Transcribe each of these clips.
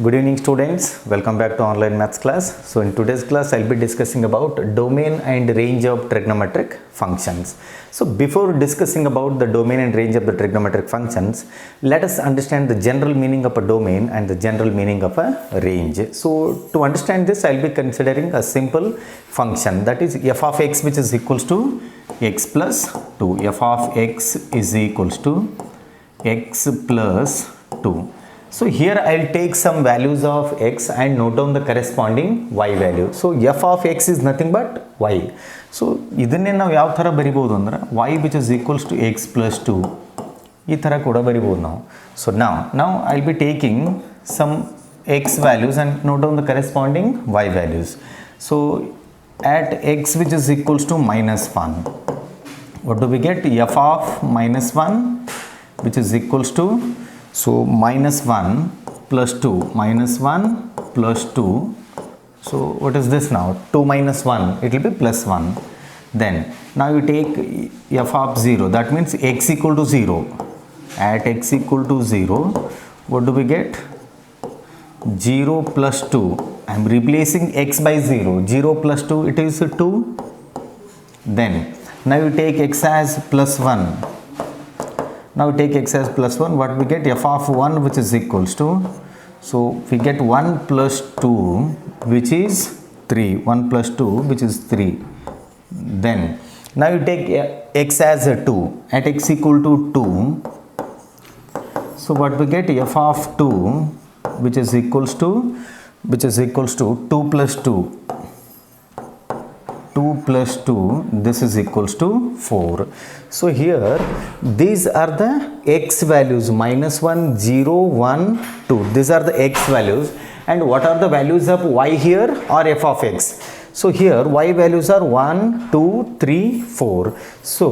Good evening students, welcome back to online maths class. So in today's class I'll be discussing about domain and range of trigonometric functions. So before discussing about the domain and range of the trigonometric functions, let us understand the general meaning of a domain and the general meaning of a range. So to understand this I'll be considering a simple function, that is f of x, which is equals to x plus 2. F of x is equals to x plus 2. So here I'll take some values of x and note down the corresponding y value. So f of x is nothing but y. So ಇದನ್ನೇ ನಾವು ಯಾವ ಥರ ಬರಿಬೋದು ಅಂದ್ರೆ y which is equals to x plus 2 ಈ ಥರ ಕೂಡ ಬರಿಬೋದು ನಾವು. So now I'll be taking some x values and note down the corresponding y values. So at x which is equals to minus 1, what do we get? F of minus 1 which is equals to, so minus 1 plus 2, minus 1 plus 2, so what is this now? 2 minus 1, it will be plus 1. Then now you take f of 0, that means x equal to 0. At x equal to 0, what do we get? 0 plus 2, I am replacing x by 0, 0 plus 2, it is 2. Then now you take x as plus 1. Now take x as plus 1, what we get? F of 1 which is equals to, so we get 1 plus 2 which is 3, 1 plus 2 which is 3. Then now you take x as a 2, at x equal to 2, so what we get? F of 2 which is equals to 2 plus 2, 2 plus 2, this is equals to 4. So here these are the x values, minus 1, 0, 1, 2. These are the x values. And what are the values of y here or f of x? So here y values are 1, 2, 3, 4. So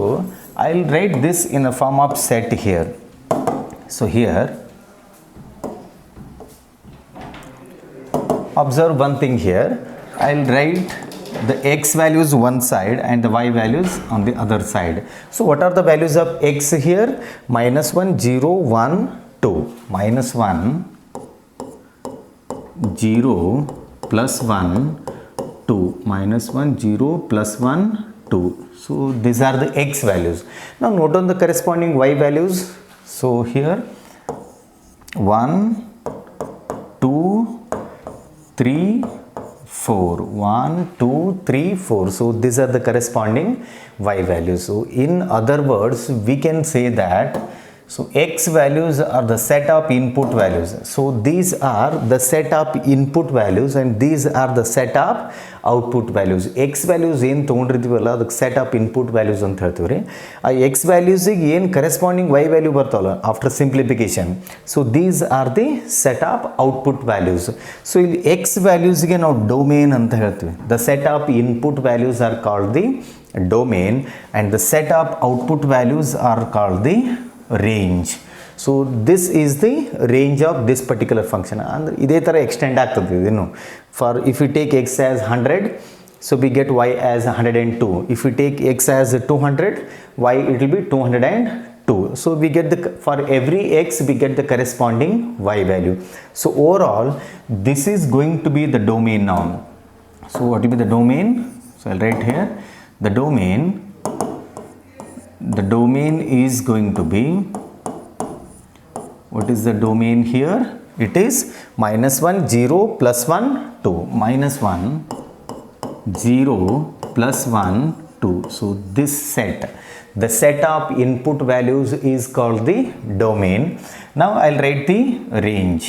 I'll write this in a form of set here. So here observe one thing here. I'll write the x values one side and the y values on the other side. So what are the values of x here? Minus 1, 0, 1, 2. Minus 1, 0, plus 1, 2. Minus 1, 0, plus 1, 2. So these are the x values. Now note on the corresponding y values. So here 1, 2, 3, 4, 1, 2, 3, 4. So these are the corresponding y values. So in other words, we can say that, so x values are the set of input values. So these are the set of input values and these are the set of output values. X values ಏನು ತೊಗೊಂಡಿರ್ತೀವಲ್ಲ ಅದಕ್ಕೆ set of input values ಅಂತ ಹೇಳ್ತೀವಿ ರೀ. ಆ x values ಗೆ ಏನು corresponding y value ಬರ್ತಾವಲ್ಲ after simplification, so these are the set of output values. So ಇಲ್ಲಿ x values ಗೆ ನಾವು domain ಅಂತ ಹೇಳ್ತೀವಿ. The set of input values are called the domain and the set of output values are called the range. So this is the range of this particular function. And ಇದೇ ಥರ extend ಆಗ್ತದೆ ಇದನ್ನು. For if you take x as 100, so we get y as 102. If you take x as 200, y it will be 202. So we get the, for every x we get the corresponding y value. So overall this is going to be the domain now. So what will be the domain? So I'll write here the domain is going to be, what is the domain here? It is minus 1, 0, plus 1, 2. Minus 1, 0, plus 1, 2. So this set, the set of input values is called the domain. Now I'll write the range.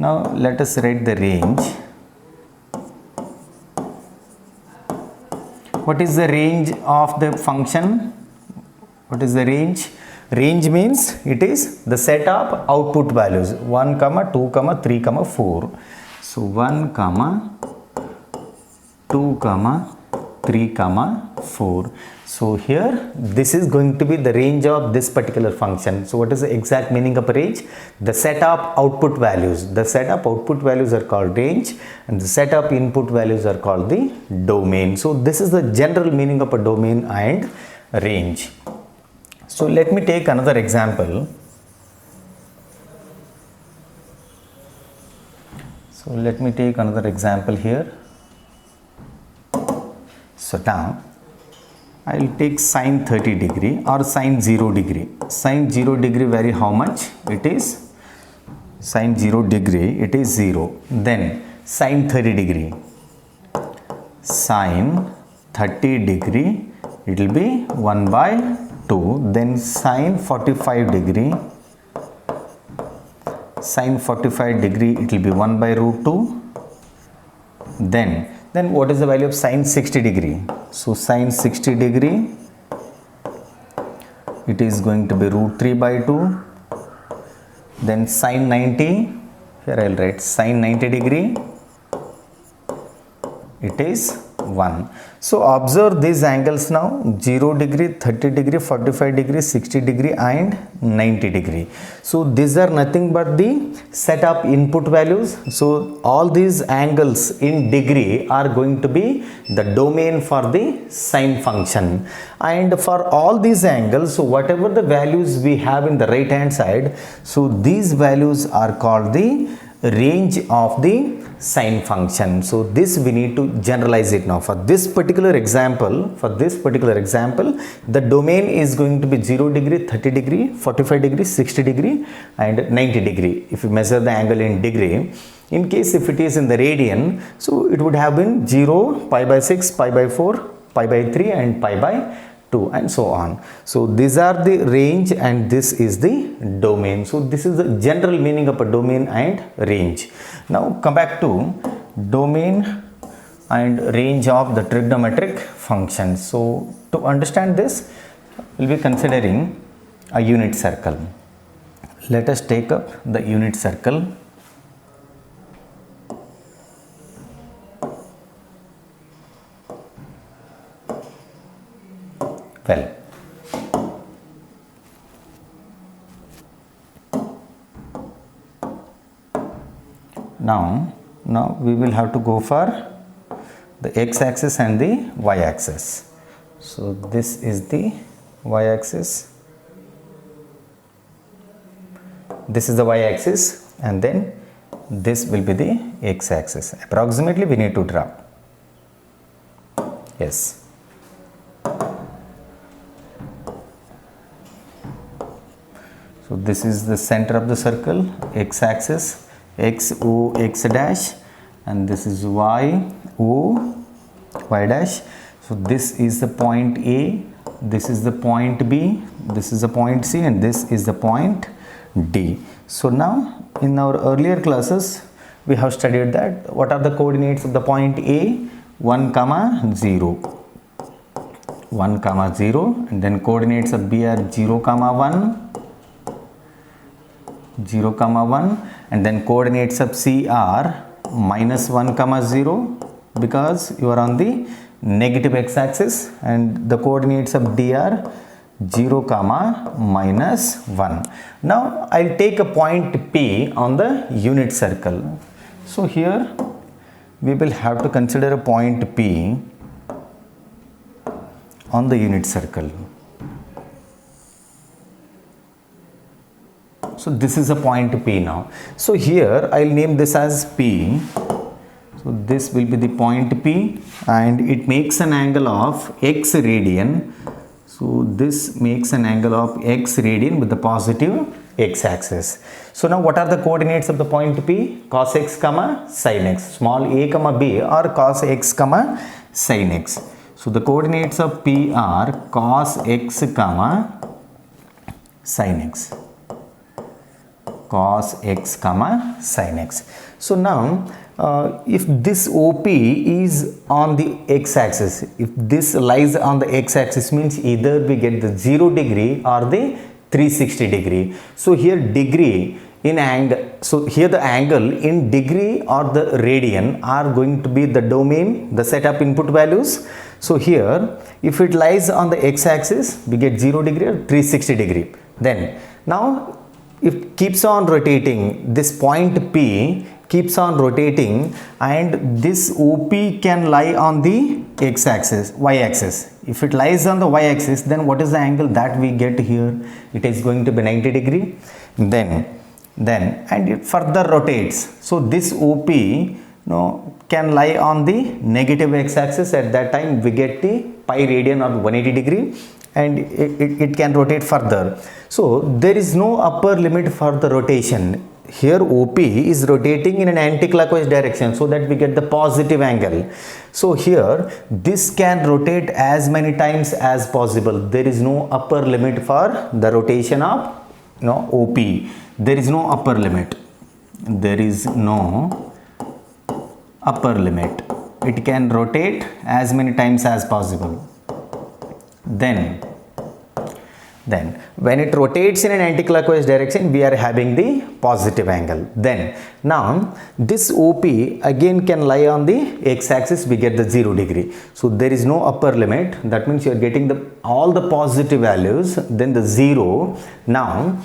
Now let us write the range. What is the range of the function? What is the range? Range means it is the set of output values 1, 2, 3, 4. So 1, 2, 3, 4. So here this is going to be the range of this particular function. So what is the exact meaning of a range? The set of output values. The set of output values are called range and the set of input values are called the domain. So this is the general meaning of a domain and range. So let me take another example. So let me take another example here. So now I will take sine 30 degree or sine 0 degree. Sine 0 degree vary how much? It is sine 0 degree, it is 0. Then sine 30 degree. Sine 30 degree, it will be 1 by 2. Then sine 45 degree. Sine 45 degree, it will be 1 by root 2. Then what is the value of sine 60 degree? So sine 60 degree, it is going to be root 3 by 2. Then sine 90, here I will write sine 90 degree, it is 1. So observe these angles now, 0 degree, 30 degree, 45 degree, 60 degree and 90 degree. So these are nothing but the set of input values. So all these angles in degree are going to be the domain for the sine function. And for all these angles, so whatever the values we have in the right hand side, so these values are called the range of the sine function. So this we need to generalize it now. For this particular example, the domain is going to be 0 degree, 30 degree, 45 degree, 60 degree and 90 degree. If you measure the angle in degree, in case if it is in the radian, so it would have been 0, pi by 6, pi by 4, pi by 3 and pi by 2 and so on. So these are the range and this is the domain. So this is the general meaning of a domain and range. Now come back to domain and range of the trigonometric functions. So to understand this, we'll be considering a unit circle. Let us take up the unit circle. Well, now we will have to go for the x-axis and the y-axis. So this is the y-axis, this is the y-axis, and then this will be the x-axis. Approximately we need to draw. Yes. So this is the center of the circle, x-axis, x, O, x dash, and this is y, O, y dash. So this is the point A, this is the point B, this is the point C, and this is the point D. So now in our earlier classes, we have studied that what are the coordinates of the point A? 1, 0. 1, 0, and then coordinates of B are 0, 1. 0, 1, and then coordinates of C are minus 1, 0, because you are on the negative x-axis, and the coordinates of D are 0, minus 1. Now I'll take a point P on the unit circle. So here we will have to consider a point P on the unit circle. So this is a point P now. So here I will name this as P. So this will be the point P, and it makes an angle of x radian. So this makes an angle of x radian with the positive x-axis. So now what are the coordinates of the point P? Cos x, sin x. Small a, b or cos x, sin x. So the coordinates of P are cos x, sin x. Cos x, sin x. So now if this OP is on the x-axis, if this lies on the x-axis, means either we get the 0 degree or the 360 degree. So here degree in angle, so here the angle in degree or the radian are going to be the domain, the set of input values. So here if it lies on the x-axis, we get 0 degree or 360 degree. Then now it keeps on rotating, this point P keeps on rotating, and this OP can lie on the x-axis, y-axis. If it lies on the y-axis, then what is the angle that we get here? It is going to be 90 degree. Then then and it further rotates. So this OP can lie on the negative x-axis. At that time we get the pi radian or 180 degree, and it can rotate further. So there is no upper limit for the rotation. Here OP is rotating in an anti-clockwise direction so that we get the positive angle. So here this can rotate as many times as possible. There is no upper limit for the rotation of OP. There is no upper limit. There is no upper limit. It can rotate as many times as possible. Then when it rotates in an anti-clockwise direction, we are having the positive angle. Then now this OP again can lie on the x-axis, we get the 0 degree. So there is no upper limit. That means you are getting all the positive values, then the 0. Now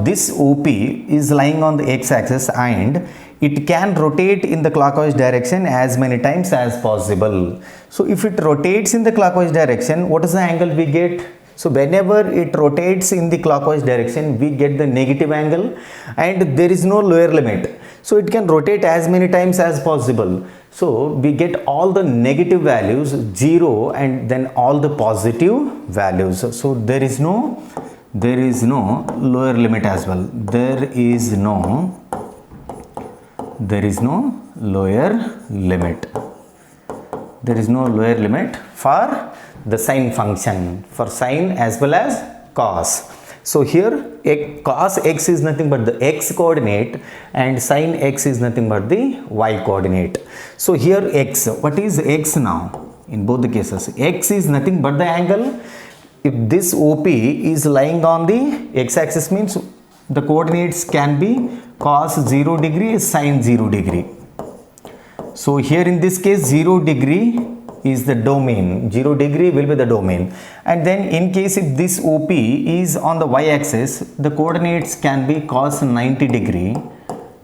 this OP is lying on the x-axis and it can rotate in the clockwise direction as many times as possible. So if it rotates in the clockwise direction, what is the angle we get? So whenever it rotates in the clockwise direction, we get the negative angle, and there is no lower limit. So it can rotate as many times as possible. So we get all the negative values, 0, and then all the positive values. So there is no lower limit as well. There is no lower limit. There is no lower limit for the sine function, for sine as well as cos. So here cos x is nothing but the x coordinate and sine x is nothing but the y coordinate. So here x, what is x now? In both the cases, x is nothing but the angle. If this OP is lying on the x-axis, means the coordinates can be cos 0 degree, sine 0 degree. So here in this case 0 degree is the domain, 0 degree will be the domain. And then in case if this OP is on the y-axis, the coordinates can be cos 90 degree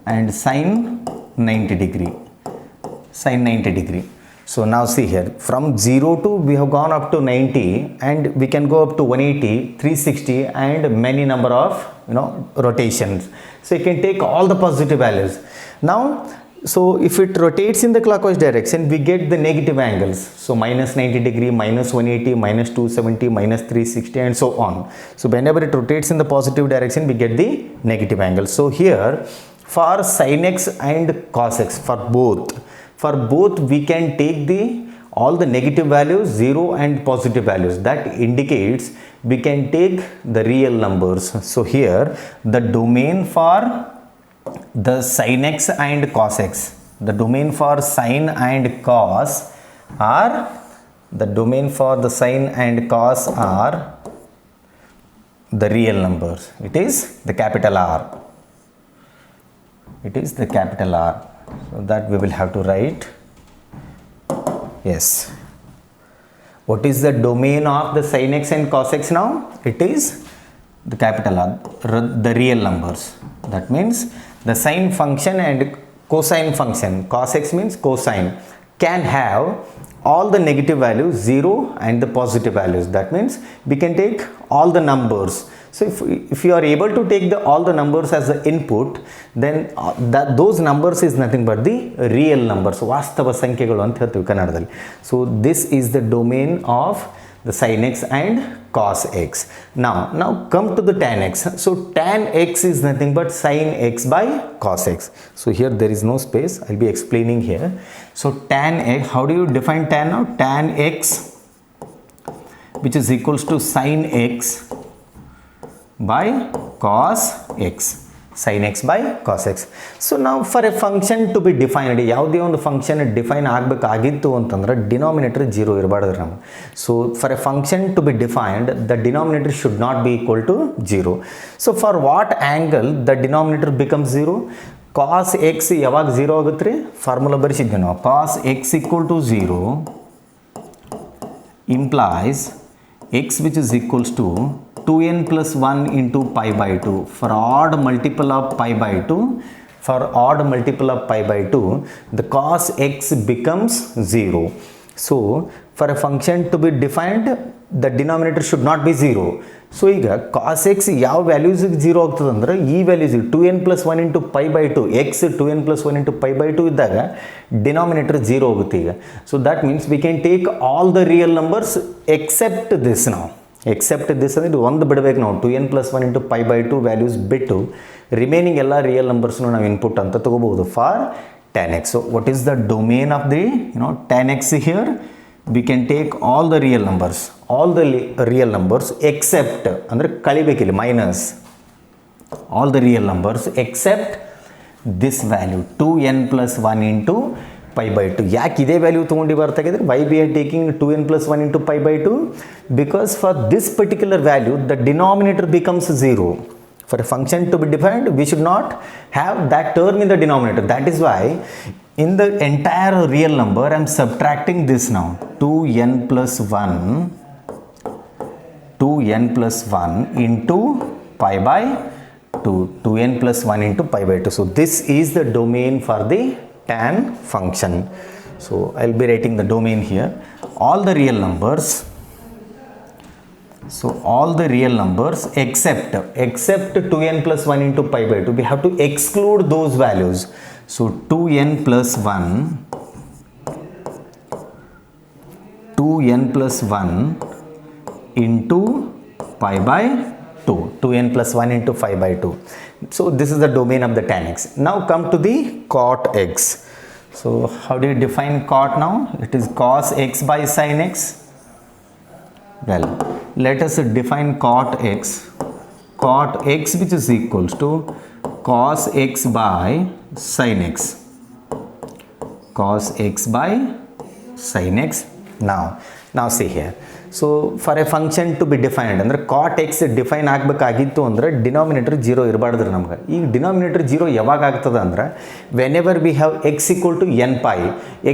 and sine 90 degree. Sine 90 degree. So now see here, from 0 to we have gone up to 90, and we can go up to 180, 360 and many number of rotations. So you can take all the positive values. Now so if it rotates in the clockwise direction, we get the negative angles. So minus 90 degree, minus 180, minus 270, minus 360 and so on. So whenever it rotates in the positive direction, we get the negative angle. So here for sin x and cos x, for both we can take all the negative values, 0 and positive values. That indicates we can take the real numbers. So here the domain for the sin x and cos x, the domain for sine and cos are the real numbers. It is the capital R. It is the capital R. So that we will have to write. Yes. What is the domain of the sin x and cos x now? It is the capital R, the real numbers. That means the sine function and cosine function, cos x means cosine, can have all the negative values, 0 and the positive values. That means we can take all the numbers. So if you are able to take all the numbers as the input, then those numbers is nothing but the real numbers. Vastava sankhyagalu anta ಹೇಳ್ತೀವಿ ಕನ್ನಡದಲ್ಲಿ. So this is the domain of the sin x and cos x. Now come to the tan x. So tan x is nothing but sin x by cos x. So here there is no space. I'll be explaining here. So tan x, how do you define tan now? Tan x, which is equals to sin x by cos x. Sin x by cos x. So now for a function to be defined, ಯಾವುದೇ ಒಂದು function define ಆಗಬೇಕಾಗಿತ್ತು ಅಂತಂದ್ರೆ denominator 0 ಇರಬಾರ್ದು ನಮಗೆ. So for a function to be defined, the denominator should not be equal to 0. So for what angle the denominator becomes 0? Cos x ಯಾವಾಗ 0 ಆಗುತ್ತೆ ರೀ? Formula ಬರೆಸಿದ್ವಿ ನಾವು. Cos x equal to 0 implies x which is equals to 2n plus 1 into pi by 2. For odd multiple of pi by 2, the cos x becomes 0. So for a function to be defined, the denominator should not be 0. So ಈಗ cos x ಯಾವ ವ್ಯಾಲ್ಯೂಸಿಗೆ 0 ಆಗ್ತದೆ ಅಂದ್ರೆ ಈ ವ್ಯಾಲ್ಯೂಸಿಗೆ 2n plus 1 into pi by 2 x 2n plus 1 into pi by 2 ಇದ್ದಾಗ denominator 0 ಹೋಗುತ್ತೆ ಈಗ. So that means we can take all the real numbers except this ನಾವು. ಎಕ್ಸೆಪ್ಟ್ ದಿಸ್ ಅಂದರೆ ಒಂದು ಬಿಡಬೇಕು ನಾವು 2n plus 1 into pi by 2 values ಬಿಟ್ಟು remaining ಎಲ್ಲ ರಿಯಲ್ ನಂಬರ್ಸ್ನು ನಾವು ಇನ್ಪುಟ್ ಅಂತ ತೊಗೋಬೋದು for tan x. So what is the domain of the tan x here? We can take all the real real numbers except ಅಂದರೆ ಕಳಿಬೇಕಿಲ್ಲ minus all the real numbers except this value 2n plus 1 into pi by 2. ಯಾಕೆ ಇದೇ value ತೊಗೊಂಡು ಬರ್ತಾಗಿದ್ರೆ why we are taking 2n plus 1 into pi by 2? Because for this particular value the denominator becomes 0. For a function to be defined, we should not have that term in the denominator. That is why in the entire real number, I am subtracting this now. 2n plus 1 into pi by 2. 2n plus 1 into pi by 2. So this is the domain for the tan function. So I will be writing the domain here. All the real numbers. So all the real numbers except 2n plus 1 into pi by 2, we have to exclude those values. So 2n plus 1 into pi by 2. 2n plus 1 into pi by 2. So this is the domain of the tan x. Now come to the cot x. So how do you define cot now? It is cos x by sin x. Well, let us define cot x. Cot x which is equals to cos x by sin x. Cos x by sin x. Now see here. So for a function to be defined ಅಂದ್ರೆ cot x define ಆಗಬೇಕಾಗಿತ್ತು ಅಂದ್ರೆ denominator 0 ಇರಬಾರ್ದು ನಮ್ಗೆ. ಈಗ denominator 0 ಯಾವಾಗ ಆಗ್ತದೆ ಅಂದ್ರೆ whenever we have x equal to n pi.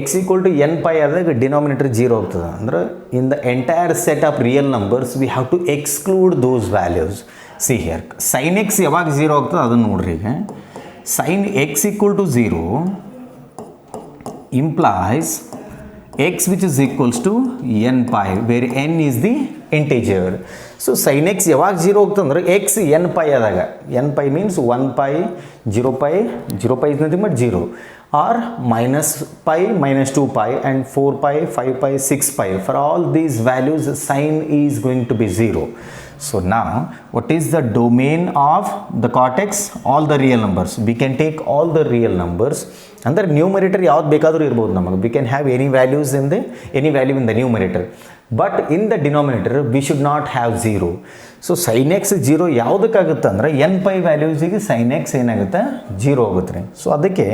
x equal to n pi ಆದಾಗ ಡಿನಾಮಿನೇಟರ್ 0 ಆಗ್ತದೆ ಅಂದ್ರೆ in the entire set of real numbers we have to exclude those values. See here sin x ಯಾವಾಗ 0 ಆಗ್ತದೆ ಅದನ್ನು ನೋಡ್ರಿ. ಈಗ sin x equal to 0 implies x which is equals to n pi where n is the integer. So sin x ಯಾವಾಗ 0 ಹೋಗ್ತಂದ್ರೆ x n pi ಆದಾಗ n pi means 1 pi 0 pi is nothing but 0 or minus pi minus 2 pi and 4 pi 5 pi 6 pi. For all these values sin is going to be 0. So now what is the domain of the cot x? All the real numbers. We can take all the real numbers. ಅಂದರೆ numerator ಯಾವ್ದು ಬೇಕಾದರೂ ಇರ್ಬೋದು ನಮಗೆ. We can have any value in the numerator but in the denominator we should not have 0. So sin x 0 ಯಾವುದಕ್ಕಾಗುತ್ತೆ ಅಂದರೆ n pi ವ್ಯಾಲ್ಯೂಸಿಗೆ sin x ಏನಾಗುತ್ತೆ 0 ಹೋಗುತ್ತೆ. So ಅದಕ್ಕೆ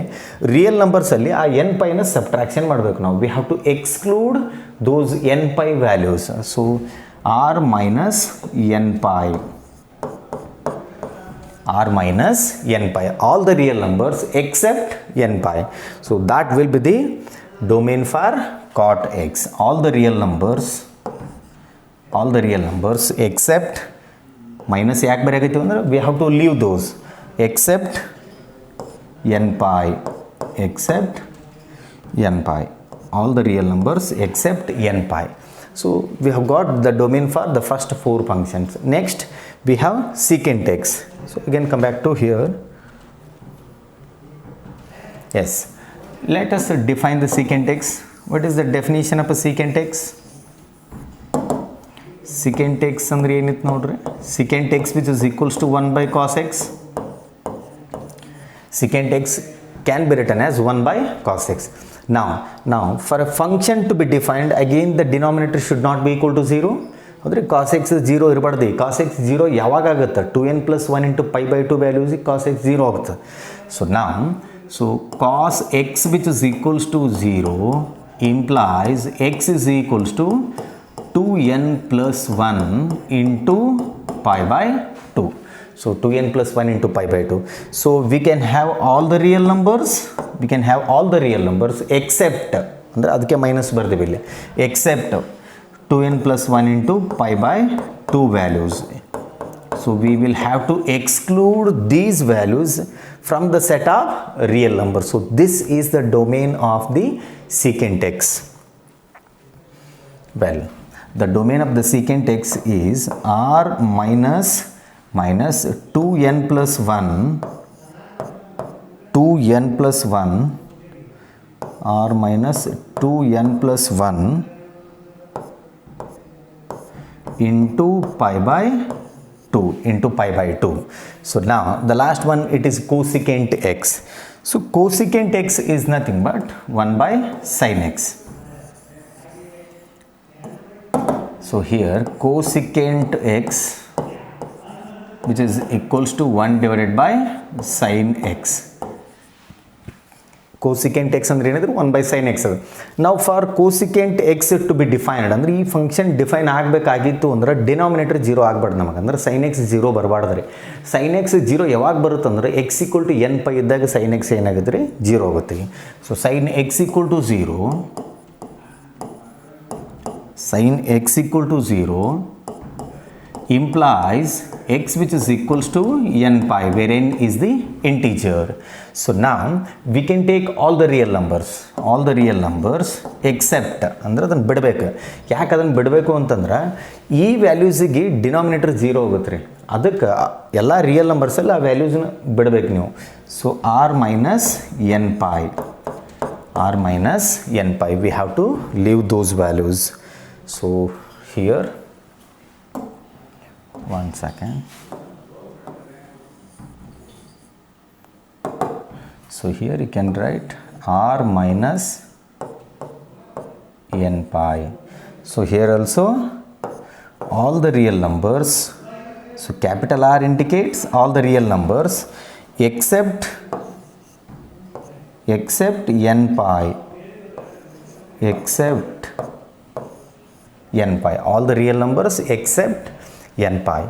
real ನಂಬರ್ಸಲ್ಲಿ ಆ n ಪೈನ ಸಬ್ಟ್ರಾಕ್ಷನ್ ಮಾಡಬೇಕು ನಾವು. We have to exclude those n pi values. So r minus n pi. R minus n pi, all the real numbers except n pi. So that will be the domain for cot x. All the real numbers except minus yak baragaitu andre we have to leave those except n pi. All the real numbers except n pi. So we have got the domain for the first 4 functions. Next we have secant x. So again come back to here. Yes, let us define the secant x. What is the definition of a secant x? Secant x andre enit nodri. Secant x which is equals to 1 by cos x. Secant x can be written as 1 by cos x. Now for a function to be defined, again the denominator should not be equal to 0. ಅಂದರೆ cos x 0 ಇರಬಾರ್ದು. cos x 0 ಯಾವಾಗ ಆಗುತ್ತೆ 2n plus 1 into pi by 2 values cos x 0 ಆಗುತ್ತೆ. So cos x which is equals to 0 implies x is equals to 2n plus 1 into pi by 2. So 2n plus 1 into pi by 2. So we can have all the real numbers. Except ಅಂದರೆ ಅದಕ್ಕೆ minus ಬರ್ತೀವಿ ಇಲ್ಲಿ except 2n plus 1 into pi by 2 values. So we will have to exclude these values from the set of real numbers. So this is the domain of the secant x. Well, the domain of the secant x is r minus 2n plus 1 r minus 2n plus 1 into pi by 2. So now the last one, it is cosecant x. So cosecant x is nothing but 1 by sin x. So here cosecant x, which is equals to 1 divided by sin x. Cosecant x ಅಂದ್ರೆ ಏನಿದ್ರೆ 1 by sin x ಅದು. Now for cosecant x to be defined, ಅಂದ್ರೆ ಈ function define ಆಗಬೇಕಾಗಿತ್ತು ಅಂದ್ರೆ denominator 0 ಆಗಬಾರ್ದು ನಮಗೆ, ಅಂದ್ರೆ sin x 0 ಬರಬಾರ್ದ್ರಿ. sin x 0 ಯಾವಾಗ ಬರುತ್ತೆ ಅಂದ್ರೆ x equal to n pi ಇದ್ದಾಗ sin x ಏನಾಗುತ್ತೆ ರೀ 0 ಆಗುತ್ತೆ. So sin x equal to 0 implies x which is equals to n pi, where n is the integer. So now we can take all the real numbers except ಅಂದ್ರೆ ಅದನ್ನು ಬಿಡಬೇಕು. ಯಾಕೆ ಅದನ್ನು ಬಿಡಬೇಕು ಅಂತಂದ್ರೆ ಈ ವ್ಯಾಲ್ಯೂಸಿಗೆ ಡಿನಾಮಿನೇಟರ್ 0 ಹೋಗುತ್ತೆ ರೀ, ಅದಕ್ಕೆ ಎಲ್ಲ ರಿಯಲ್ ನಂಬರ್ಸಲ್ಲಿ ಆ ವ್ಯಾಲ್ಯೂಸ್ನ ಬಿಡಬೇಕು ನೀವು. So r minus n pi we have to leave those values. So here, one second. So here you can write r minus n pi. So here also all the real numbers. So capital R indicates all the real numbers except n pi. All the real numbers except n pi.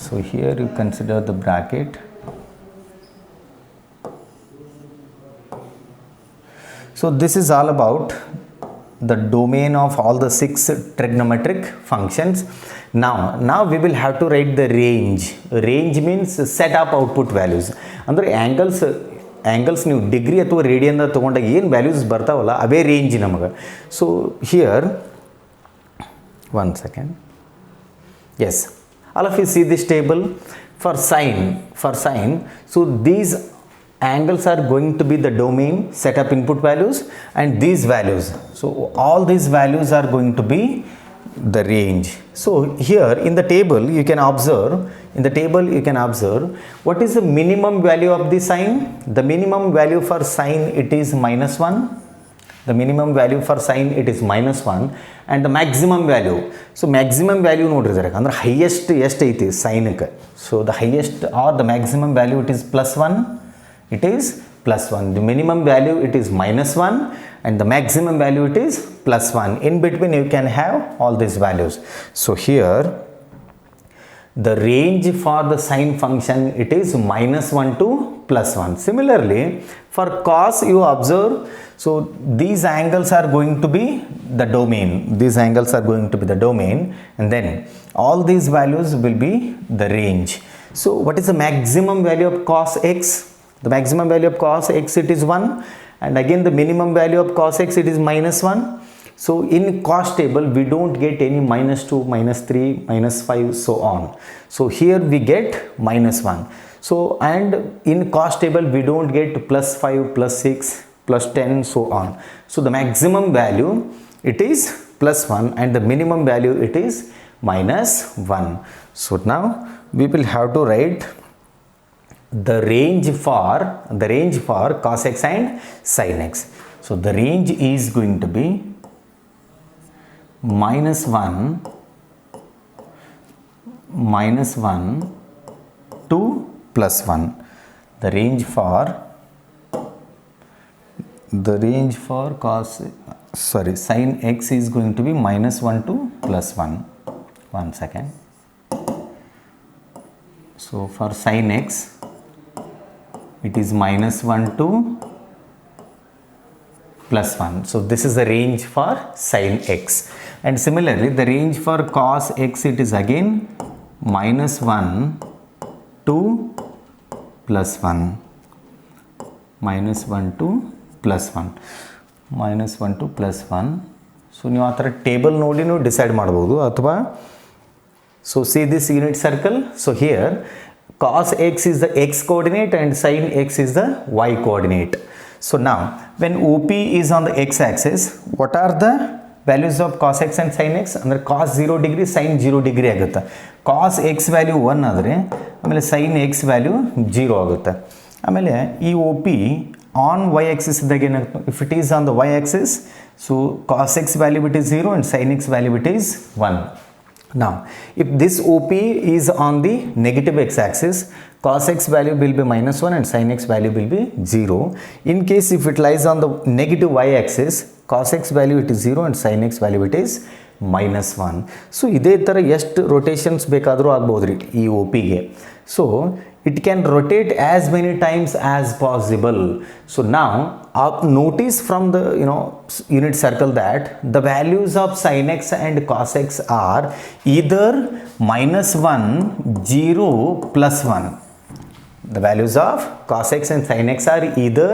So here you consider the bracket. So this is all about the domain of all the 6 trigonometric functions. Now we will have to write the range. Range means set of output values. Andre angles ನೀವು degree ಅಥವಾ radian ತಗೊಂಡಾಗ ಏನು values ಬರ್ತಾವಲ್ಲ ಅವೇ range ನಮಗೆ. So here one second. Yes, all of you see this table for sine. So these angles are going to be the domain set up input values, and these values, so all these values are going to be the range. So here in the table you can observe what is the minimum value of the sine. The minimum value for sine, it is -1. The minimum value for sine, it is -1, and the maximum value, so maximum value ನೋಡಿರ್ತಾರೆ ಅಂದ್ರೆ highest ಎಷ್ಟು ಐತಿ sine ಗೆ. So the highest or the maximum value, it is +1. It is +1. The minimum value, it is -1, and the maximum value, it is +1. In between you can have all these values. So here the range for the sine function, it is -1 to +1. Similarly for cos, you observe, so these angles are going to be the domain. And then all these values will be the range. So what is the maximum value of cos x? The maximum value of cos x, it is 1, and again the minimum value of cos x, it is -1. So in cos table we don't get any -2, -3, -5, so on. So here we get -1. So and in cos table we don't get +5, +6, +10, so on. So the maximum value, it is +1, and the minimum value, it is -1. So now we will have to write the range for cos x and sin x. So the range is going to be -1 to +1. The range for sin x is going to be -1 to +1. One second. So for sin x, it is -1 to +1. So this is the range for sin x. And similarly the range for cos x, it is again -1 to +1. -1 to +1. So ನೀವು ಆ ಥರ table ನೋಡಿ ನೀವು decide ಮಾಡ್ಬೋದು ಅಥವಾ so see this unit circle. So here cos x is the x coordinate and sin x is the y coordinate. So now when OP is on the x axis, what are the values of cos x and sin x? ಅಂದರೆ cos 0 degree sin 0 degree ಆಗುತ್ತೆ. cos x value 1 ಆದರೆ ಆಮೇಲೆ sin x value 0 ಆಗುತ್ತೆ. ಆಮೇಲೆ ಈ O P on Y axis ಇದ್ದಾಗ ಏನಾಗುತ್ತೆ, if it is on the Y axis, so cos x value it is 0 and sin x value it is 1. Now if this OP is on the negative x-axis, cos x value will be -1 and sin x value will be 0. In case if it lies on the negative y-axis, cos x value it is 0 and sin x value it is -1. So ಇದೇ ಥರ ಎಷ್ಟು rotations ಬೇಕಾದರೂ ಆಗ್ಬೋದು ರೀ ಈ ಒ ಪಿಗೆ. So it can rotate as many times as possible. So now notice from the unit circle that the values of sin x and cos x are either -1, 0, +1. The values of cos x and sin x are either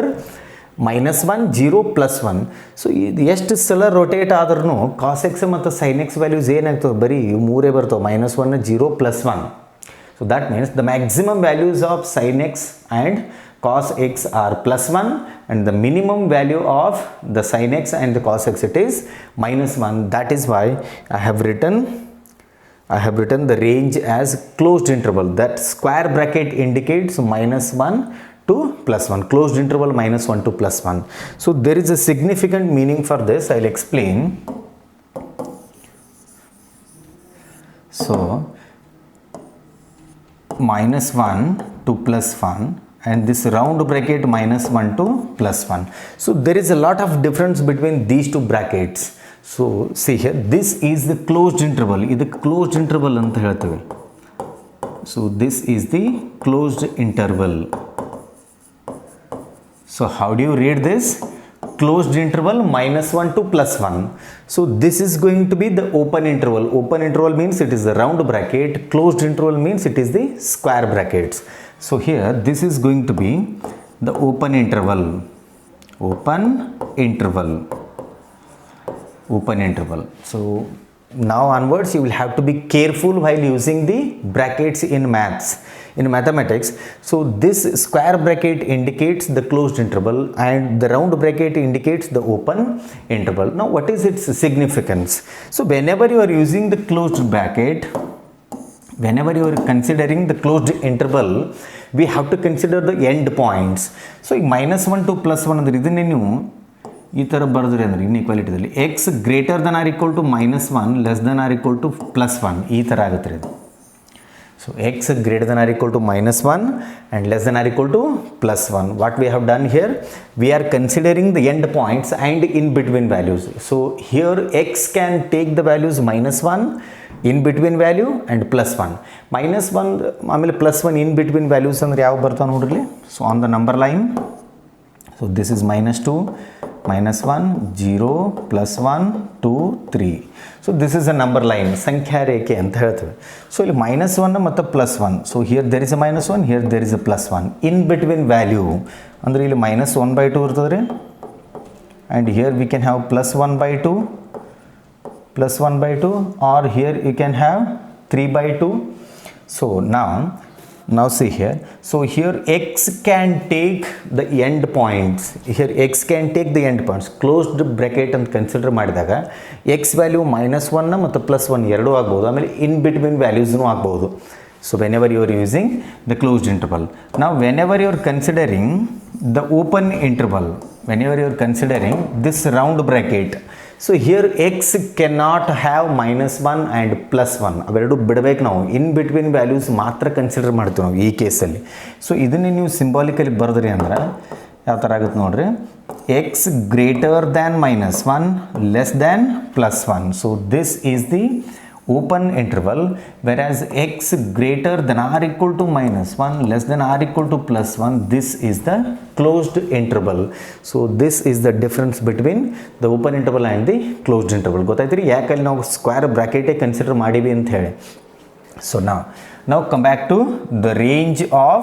-1, 0, +1. So ಇದು ಎಷ್ಟು ಸಲ rotate ಆದ್ರೂ cos x ಮತ್ತು sin x values ಏನಾಗ್ತದೆ, ಬರೀ ಮೂರೇ ಬರ್ತವೆ, -1, 0, +1. So that means the maximum values of sin x and cos x are +1 and the minimum value of the sin x and the cos x it is -1. That is why I have written the range as closed interval. That square bracket indicates -1 to +1, closed interval -1 to +1. So there is a significant meaning for this. I'll explain. So -1 to +1 and this round bracket -1 to +1. So there is a lot of difference between these two brackets. So see here, this is the closed interval. This closed interval anta heltave. So this is the closed interval. So how do you read this? Closed interval -1 to +1. So this is going to be the open interval. Open interval means it is the round bracket. Closed interval means it is the square brackets. So here this is going to be the open interval. Open interval. So now onwards you will have to be careful while using the brackets in mathematics. So this square bracket indicates the closed interval and the round bracket indicates the open interval. Now what is its significance? So whenever you are using the closed bracket, whenever you are considering the closed interval, we have to consider the end points. So -1 to +1 ಅಂದ್ರೆ ಇದನ್ನೇ ನೀವು ಈ ಥರ ಬರೆದ್ರಿ ಅಂದರೆ ಇನ್ಇಕ್ವಾಲಿಟಿದಲ್ಲಿ x greater than or equal to -1 less than or equal to +1 ಈ ಥರ ಆಗುತ್ತೆ ರೀ ಇದು. So x greater than or equal to -1 and less than or equal to +1. What we have done here, we are considering the end points and in between values. So here x can take the values -1 in between value and +1. -1 ಆಮೇಲೆ +1 in between values ಅಂದ್ರೆ ಯಾವ ಬರ್ತಾವೆ ನೋಡ್ರಿ. So on the number line, so this is -2, -1, 0, +1, 2, 3. So this is a number line, ಸಂಖ್ಯಾ ರೇಖೆ ಅಂತ ಹೇಳ್ತೇವೆ. So ಇಲ್ಲಿ -1 ಮತ್ತು +1. So here there is a -1, here there is a +1. in between value ಅಂದರೆ ಇಲ್ಲಿ -1/2 ಇರ್ತದೆ ರೀ, and here we can have +1/2, or here you can have 3/2. So now see here, so here x can take the end points. Here x can take the end points. Closed bracket ಅಂತ consider ಮಾಡಿದಾಗ x value -1 ಮತ್ತು +1 ಎರಡೂ ಆಗ್ಬೋದು, ಆಮೇಲೆ in between ವ್ಯಾಲ್ಯೂಸ್ನೂ ಆಗ್ಬೋದು. So whenever you are using the closed interval. Now whenever you are considering the open interval, whenever you are considering this round bracket, so here x cannot have -1 and +1 ಅವೆರಡು ಬಿಡಬೇಕು ನಾವು. ಇನ್ between values ಮಾತ್ರ consider ಮಾಡ್ತೀವಿ ನಾವು ಈ ಕೇಸಲ್ಲಿ. So ಇದನ್ನೇ ನೀವು ಸಿಂಬಾಲಿಕಲಿ ಬರೆದ್ರಿ ಅಂದ್ರೆ ಯಾವ ಥರ ಆಗುತ್ತೆ ನೋಡ್ರಿ, X greater than -1 less than +1. So this is the open interval, whereas x greater than or equal to -1 less than or equal to +1, this is the closed interval. So this is the difference between the open interval and the closed interval. ಗೊತ್ತಾಯ್ತು ಯಾಕೆ ಅಲ್ಲಿ ನಾವು square ಬ್ರಾಕೆಟೇ consider ಮಾಡೀವಿ ಅಂತ ಹೇಳಿ. So now come back to the range of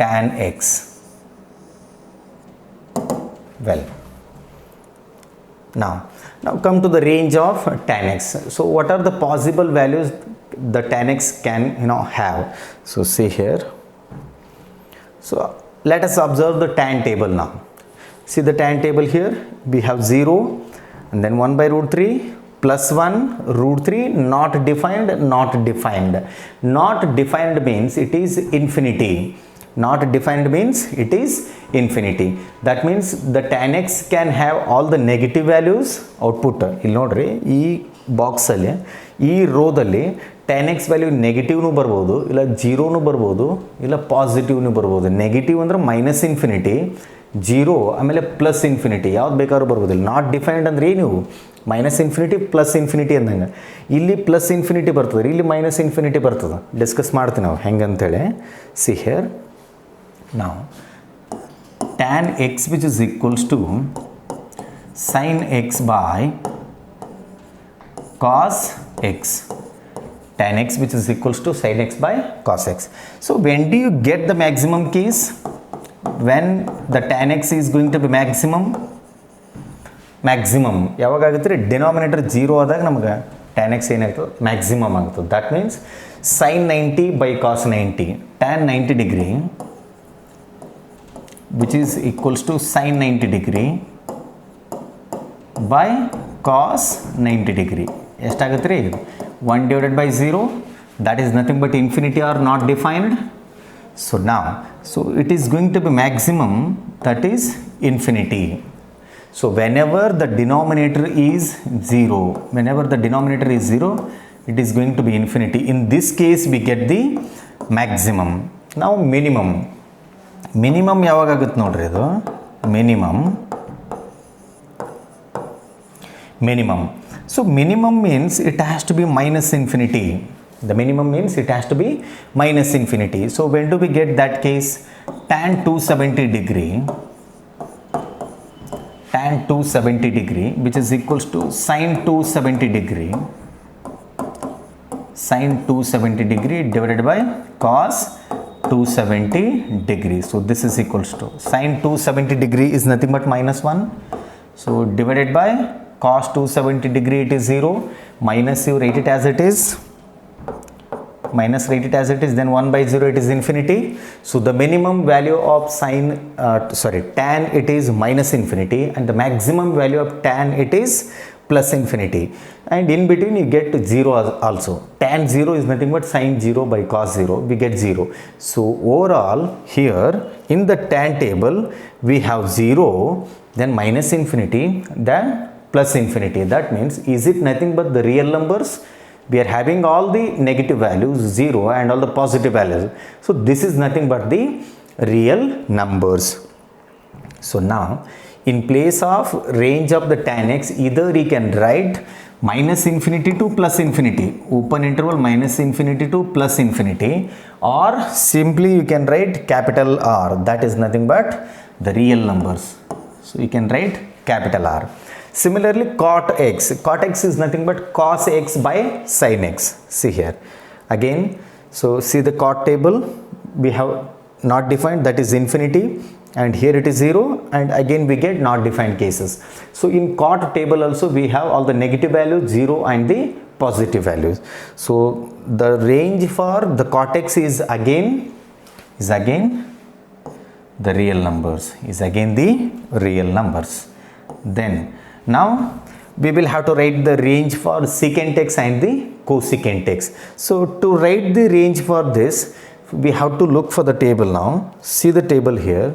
tan x. Well, Now come to the range of tan x. So what are the possible values the tan x can have? So see here. So let us observe the tan table now. See the tan table here. We have 0 and then 1 by root 3 plus 1 root 3 not defined, not defined. Not defined means it is infinity. Not defined means it is infinity. That means the tan x can have all the negative values output. ಇಲ್ಲಿ ನೋಡ್ರಿ ಈ ಬಾಕ್ಸಲ್ಲಿ ಈ ರೋದಲ್ಲಿ tan x value ನೆಗೆಟಿವ್ನು ಬರ್ಬೋದು, ಇಲ್ಲ ಜೀರೋನು ಬರ್ಬೋದು, ಇಲ್ಲ ಪಾಸಿಟಿವ್ನು ಬರ್ಬೋದು. ನೆಗೆಟಿವ್ ಅಂದ್ರೆ ಮೈನಸ್ ಇನ್ಫಿನಿಟಿ, ಜೀರೋ ಆಮೇಲೆ ಪ್ಲಸ್ ಇನ್ಫಿನಿಟಿ, ಯಾವ್ದು ಬೇಕಾದ್ರೂ ಬರ್ಬೋದಿಲ್ಲ. ನಾಟ್ ಡಿಫೈನ್ಡ್ ಅಂದ್ರೆ ಏನು? ಮೈನಸ್ ಇನ್ಫಿನಿಟಿ ಪ್ಲಸ್ ಇನ್ಫಿನಿಟಿ ಅಂದಂಗೆ. ಇಲ್ಲಿ ಪ್ಲಸ್ ಇನ್ಫಿನಿಟಿ ಬರ್ತದೆ, ಇಲ್ಲಿ ಮೈನಸ್ ಇನ್ಫಿನಿಟಿ ಬರ್ತದೆ. ಡಿಸ್ಕಸ್ ಮಾಡ್ತೀವಿ ನಾವು ಹೆಂಗಂತೇಳಿ. See here. Now tan x which is equals to sin x by cos x. Tan x which is equals to sin x by cos x. So when do you get the maximum case? When the tan x is going to be maximum ಯಾವಾಗ ಆಗುತ್ತೆ? Denominator 0 ಆದಾಗ ನಮಗೆ tan x ಏನಾಗ್ತದೆ? Maximum ಆಗ್ತದೆ. That means sin 90 by cos 90, tan 90 degree which is equals to sin 90 degree by cos 90 degree. ಎಷ್ಟಾಗುತ್ತೆ ರೀ? 1 divided by 0, that is nothing but infinity or not defined. So now, so it is going to be maximum, that is infinity. So whenever the denominator is 0, it is going to be infinity. In this case we get the maximum. Now minimum ಯಾವಾಗ ಆಗುತ್ತೆ ನೋಡ್ರಿ? ಇದು minimum. So minimum means it has to be minus infinity. The minimum means it has to be minus infinity. So when do we get that case? Tan 270 degree which is equals to sin 270 degree divided by cos 270 degree. So this is equals to sin 270 degree is nothing but minus 1. So divided by cos 270 degree, it is 0. Minus, you write it as it is. Then 1 by 0, it is infinity. So the minimum value of tan, it is minus infinity, and the maximum value of tan, it is plus infinity, and in between you get 0 also. Tan 0 is nothing but sin 0 by cos 0, we get 0. So overall here in the tan table we have 0, then minus infinity, then plus infinity. That means, is it nothing but the real numbers? We are having all the negative values 0 and all the positive values. So this is nothing but the real numbers. So now in place of range of the tan x, either you can write minus infinity to plus infinity, open interval minus infinity to plus infinity, or simply you can write capital R, that is nothing but the real numbers. So you can write capital R. Similarly, cot x is nothing but cos x by sin x. See here again. So see the cot table, we have not defined, that is infinity, and here it is 0, and again we get not defined cases. So in cot table also we have all the negative values 0 and the positive values. So the range for the cot x is again the real numbers, Then now we will have to write the range for secant x and the cosecant x. So to write the range for this, we have to look for the table now. See the table here,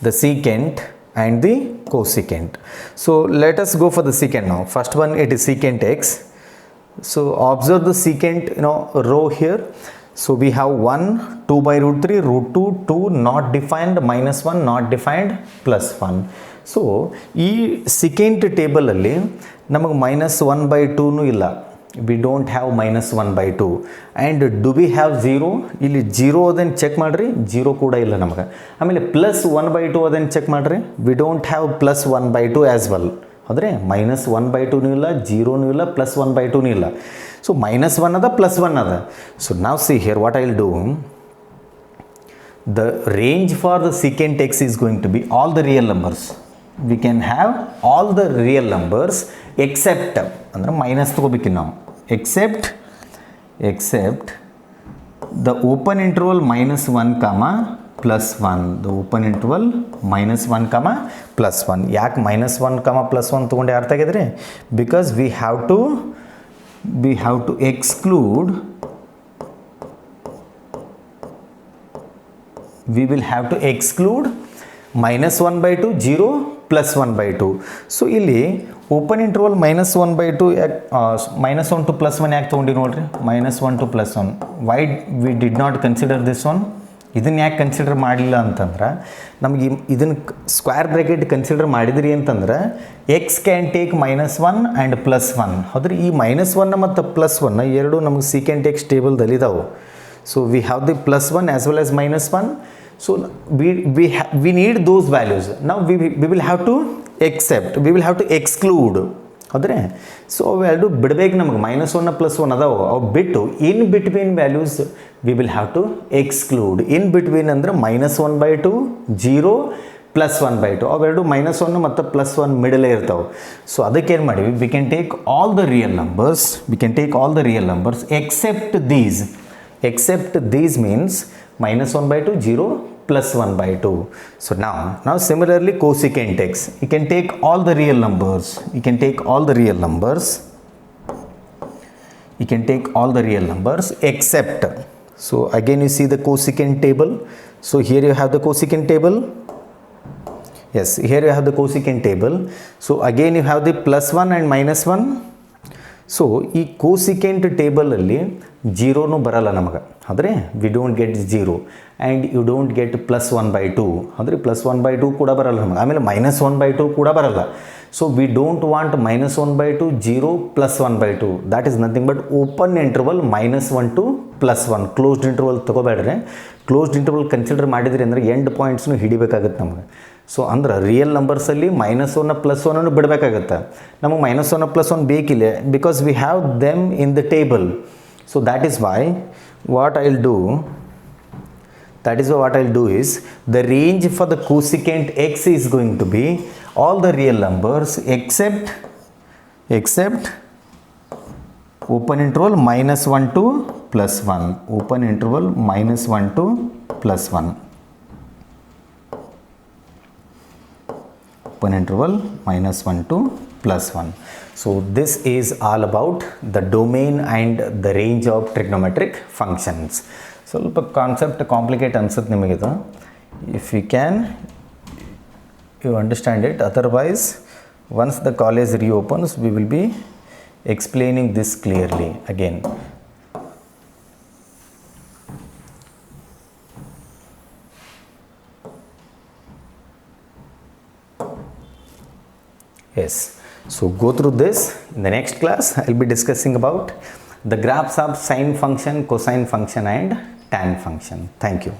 the secant and the cosecant. So let us go for the secant now. First one, it is secant x. So observe the secant row here. So we have 1, 2 by root 3, root 2, 2 not defined, minus 1 not defined, plus 1. So ಈ second ಟೇಬಲಲ್ಲಿ ನಮಗೆ minus 1 by 2 ಇಲ್ಲ, we don't have minus 1 by 2, and do we have 0? ಇಲ್ಲಿ 0 ಅದನ್ನು check ಮಾಡಿರಿ, 0 ಕೂಡ ಇಲ್ಲ ನಮಗೆ. ಆಮೇಲೆ ಪ್ಲಸ್ 1 by 2 ಅದನ್ನು ಚೆಕ್ ಮಾಡಿರಿ, we don't have plus 1 by 2 as well. ಆದರೆ ಮೈನಸ್ 1 by 2 ಇಲ್ಲ, 0 ಇಲ್ಲ, ಪ್ಲಸ್ 1 by 2 ಇಲ್ಲ. ಸೊ ಮೈನಸ್ 1 ಅದ, ಪ್ಲಸ್ 1 ಅದ. ಸೊ ನಾವು see here what I will do, the range for the secant x is going to be all the real numbers. we can have all the real numbers except ಅಂದ್ರೆ minus ತಗೋಬೇಕಿನ್ನು ನಾವು except the open interval minus 1 comma plus 1, the open interval minus 1 comma plus 1. ಯಾಕೆ minus 1 comma plus 1 ತಗೊಂಡೆ ಅರ್ಥ ಆಗಿದ್ರೆ because we have to exclude, we will have to exclude minus 1 by 2, 0 plus 1 by 2. So ಇಲ್ಲಿ open interval minus 1 by 2 minus 1 to plus 1 ಯಾಕೆ ತೊಗೊಂಡಿ ನೋಡ್ರಿ, minus 1 to plus 1. why we did not consider this one? ಇದನ್ನು ಯಾಕೆ consider ಮಾಡಲಿಲ್ಲ ಅಂತಂದ್ರೆ ನಮಗೆ ಇದನ್ನು square bracket consider ಮಾಡಿದ್ರಿ ಅಂತಂದ್ರೆ ಎಕ್ಸ್ ಕ್ಯಾನ್ ಟೇಕ್ -1 ಆ್ಯಂಡ್ +1. ಹೌದ್ರಿ, ಈ -1 ಮತ್ತು +1 ಎರಡು ನಮಗೆ ಸಿ ಕ್ಯಾನ್ ಟೇಕ್ ಟೇಬಲ್ದಲ್ಲಿ ಇದಾವೆ. So we have the +1 as well as -1. So we need those values. Now we will have to accept, we will have to exclude. ಹೌದ್ರೆ, so ಅವೆರಡು ಬಿಡಬೇಕು ನಮಗೆ. -1 +1 ಅದಾವೆ, ಅವು ಬಿಟ್ಟು in between values we will have to exclude. In between ಅಂದರೆ -1 by 2, 0 +1 by 2. ಅವೆರಡು -1 ಮತ್ತು +1 ಮಿಡಲೇ ಇರ್ತಾವೆ. ಸೊ ಅದಕ್ಕೆ ಏನು ಮಾಡಿವಿ, V can take all the real numbers except these means -1 by 2, 0 +1 by 2. So now similarly cosecant x, you can take all the real numbers, except, so again you see the cosecant table. So here you have the cosecant table. Yes, here you have the cosecant table. So again you have the +1 and -1. So ಈ cosecant ಟೇಬಲಲ್ಲಿ ಜೀರೋನು ಬರಲ್ಲ ನಮಗೆ, ಆದರೆ we don't get 0 and you don't get +1 by 2, ಅಂದರೆ +1 by 2 ಕೂಡ ಬರಲ್ಲ ನಮಗೆ. ಆಮೇಲೆ -1 by 2 ಕೂಡ ಬರಲ್ಲ. So we don't want -1 by 2, 0 +1 by 2. That is nothing but open interval -1 to +1. Closed interval ತೊಗೋಬೇಡ್ರೆ, ಕ್ಲೋಸ್ಡ್ ಇಂಟರ್ವಲ್ ಕನ್ಸಿಡರ್ ಮಾಡಿದ್ರಿ ಅಂದರೆ ಎಂಡ್ ಪಾಯಿಂಟ್ಸ್ನು ಹಿಡಿಬೇಕಾಗುತ್ತೆ ನಮಗೆ. ಸೊ ಅಂದ್ರೆ ರಿಯಲ್ ನಂಬರ್ಸಲ್ಲಿ -1 +1 ಬಿಡಬೇಕಾಗತ್ತೆ. ನಮಗೆ -1 +1 ಬೇಕಿಲ್ಲ, because we have them in the table. So that is why what I'll do is the range for the cosecant x is going to be all the real numbers except open interval -1 to +1, open interval -1 to +1, open interval -1 to +1. So this is all about the domain and the range of trigonometric functions. ಸ್ವಲ್ಪ concept complicate ಅನ್ಸುತ್ತೆ ನಿಮಗಿದು. If you can you understand it, otherwise once the college reopens we will be explaining this clearly again. Yes, so go through this. In the next class I'll be discussing about the graphs of sine function, cosine function and tan function. Thank you.